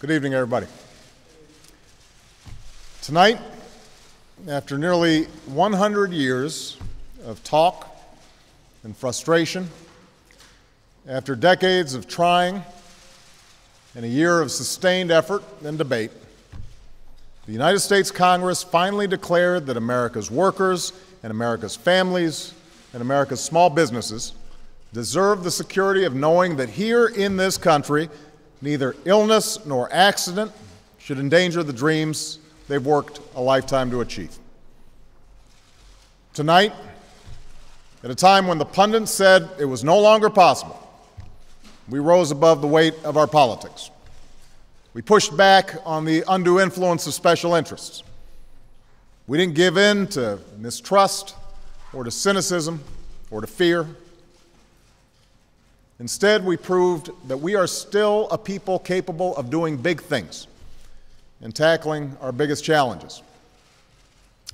Good evening, everybody. Tonight, after nearly 100 years of talk and frustration, after decades of trying and a year of sustained effort and debate, the United States Congress finally declared that America's workers and America's families and America's small businesses deserve the security of knowing that here in this country, neither illness nor accident should endanger the dreams they've worked a lifetime to achieve. Tonight, at a time when the pundits said it was no longer possible, we rose above the weight of our politics. We pushed back on the undue influence of special interests. We didn't give in to mistrust or to cynicism or to fear. Instead, we proved that we are still a people capable of doing big things and tackling our biggest challenges.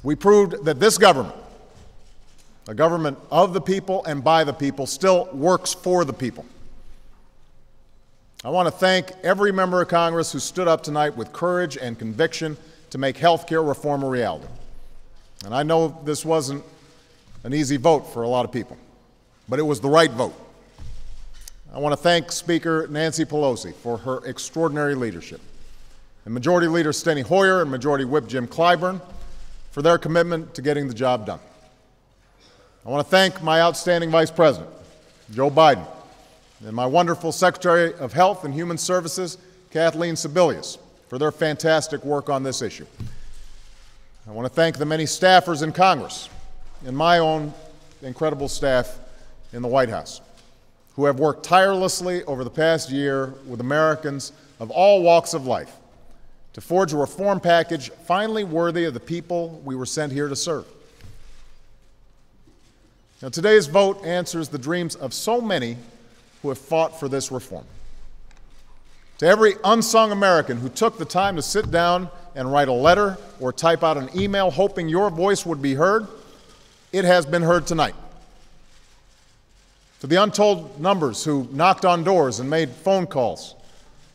We proved that this government, a government of the people and by the people, still works for the people. I want to thank every member of Congress who stood up tonight with courage and conviction to make health care reform a reality. And I know this wasn't an easy vote for a lot of people, but it was the right vote. I want to thank Speaker Nancy Pelosi for her extraordinary leadership, and Majority Leader Steny Hoyer and Majority Whip Jim Clyburn for their commitment to getting the job done. I want to thank my outstanding Vice President, Joe Biden, and my wonderful Secretary of Health and Human Services, Kathleen Sebelius, for their fantastic work on this issue. I want to thank the many staffers in Congress and my own incredible staff in the White House, who have worked tirelessly over the past year with Americans of all walks of life to forge a reform package finally worthy of the people we were sent here to serve. Now, today's vote answers the dreams of so many who have fought for this reform. To every unsung American who took the time to sit down and write a letter or type out an email hoping your voice would be heard, it has been heard tonight. To the untold numbers who knocked on doors and made phone calls,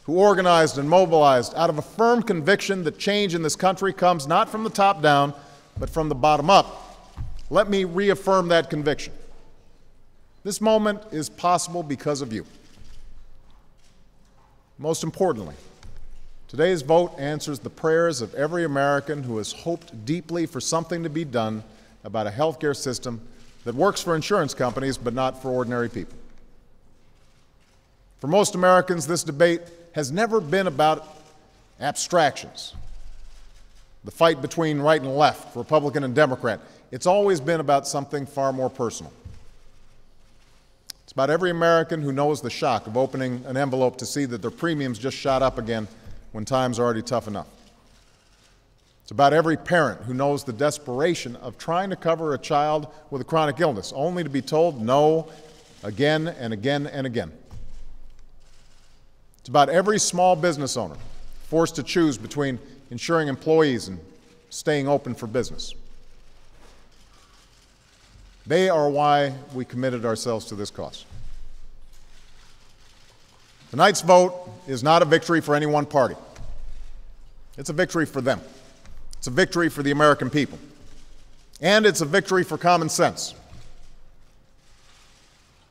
who organized and mobilized out of a firm conviction that change in this country comes not from the top down, but from the bottom up, let me reaffirm that conviction. This moment is possible because of you. Most importantly, today's vote answers the prayers of every American who has hoped deeply for something to be done about a health care system that works for insurance companies but not for ordinary people. For most Americans, this debate has never been about abstractions, the fight between right and left, Republican and Democrat. It's always been about something far more personal. It's about every American who knows the shock of opening an envelope to see that their premiums just shot up again when times are already tough enough. It's about every parent who knows the desperation of trying to cover a child with a chronic illness, only to be told no again and again and again. It's about every small business owner forced to choose between insuring employees and staying open for business. They are why we committed ourselves to this cause. Tonight's vote is not a victory for any one party. It's a victory for them. It's a victory for the American people. And it's a victory for common sense.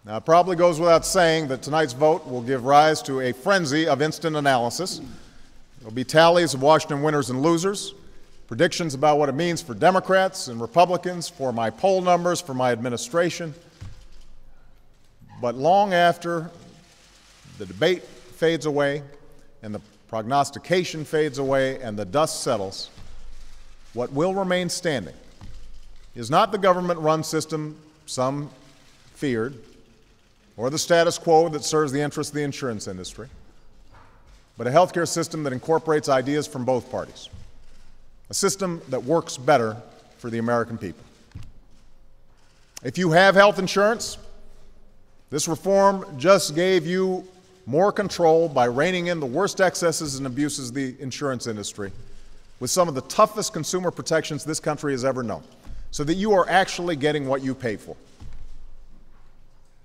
Now, it probably goes without saying that tonight's vote will give rise to a frenzy of instant analysis. There will be tallies of Washington winners and losers, predictions about what it means for Democrats and Republicans, for my poll numbers, for my administration. But long after the debate fades away and the prognostication fades away and the dust settles, what will remain standing is not the government-run system some feared or the status quo that serves the interests of the insurance industry, but a healthcare system that incorporates ideas from both parties, a system that works better for the American people. If you have health insurance, this reform just gave you more control by reining in the worst excesses and abuses of the insurance industry with some of the toughest consumer protections this country has ever known, so that you are actually getting what you pay for.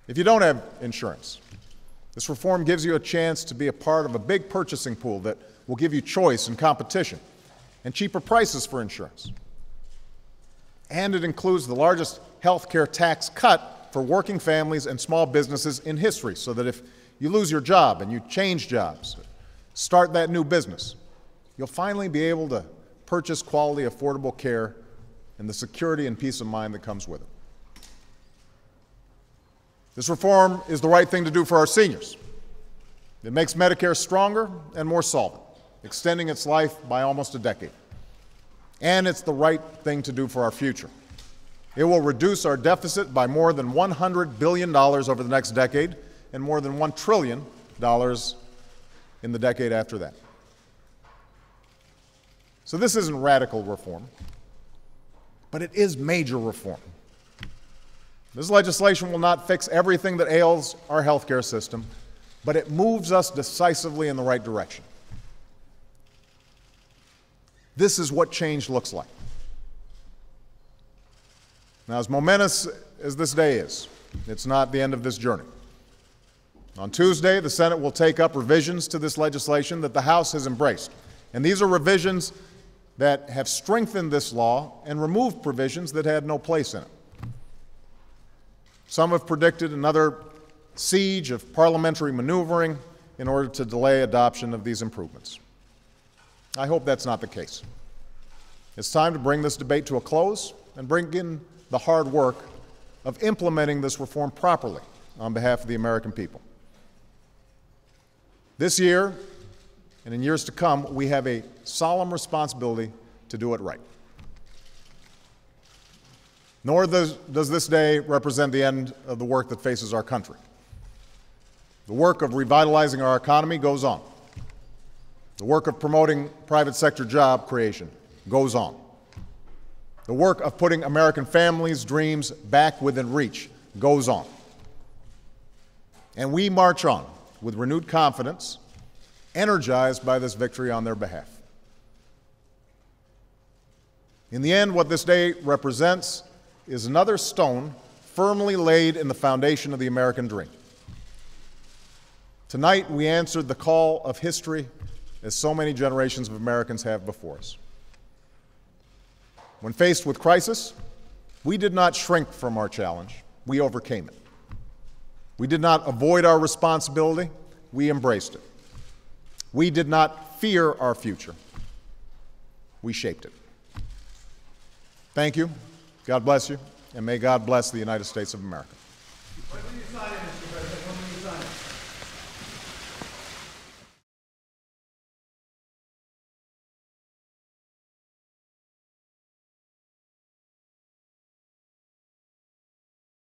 If you don't have insurance, this reform gives you a chance to be a part of a big purchasing pool that will give you choice and competition and cheaper prices for insurance. And it includes the largest health care tax cut for working families and small businesses in history, so that if you lose your job and you change jobs, start that new business, you'll finally be able to purchase quality, affordable care and the security and peace of mind that comes with it. This reform is the right thing to do for our seniors. It makes Medicare stronger and more solvent, extending its life by almost a decade. And it's the right thing to do for our future. It will reduce our deficit by more than $100 billion over the next decade and more than $1 trillion in the decade after that. So this isn't radical reform, but it is major reform. This legislation will not fix everything that ails our healthcare system, but it moves us decisively in the right direction. This is what change looks like. Now, as momentous as this day is, it's not the end of this journey. On Tuesday, the Senate will take up revisions to this legislation that the House has embraced. And these are revisions that have strengthened this law and removed provisions that had no place in it. Some have predicted another siege of parliamentary maneuvering in order to delay adoption of these improvements. I hope that's not the case. It's time to bring this debate to a close and bring in the hard work of implementing this reform properly on behalf of the American people. This year, and in years to come, we have a solemn responsibility to do it right. Nor does this day represent the end of the work that faces our country. The work of revitalizing our economy goes on. The work of promoting private sector job creation goes on. The work of putting American families' dreams back within reach goes on. And we march on with renewed confidence, energized by this victory on their behalf. In the end, what this day represents is another stone firmly laid in the foundation of the American dream. Tonight, we answered the call of history as so many generations of Americans have before us. When faced with crisis, we did not shrink from our challenge, we overcame it. We did not avoid our responsibility, we embraced it. We did not fear our future, we shaped it. Thank you, God bless you, and may God bless the United States of America.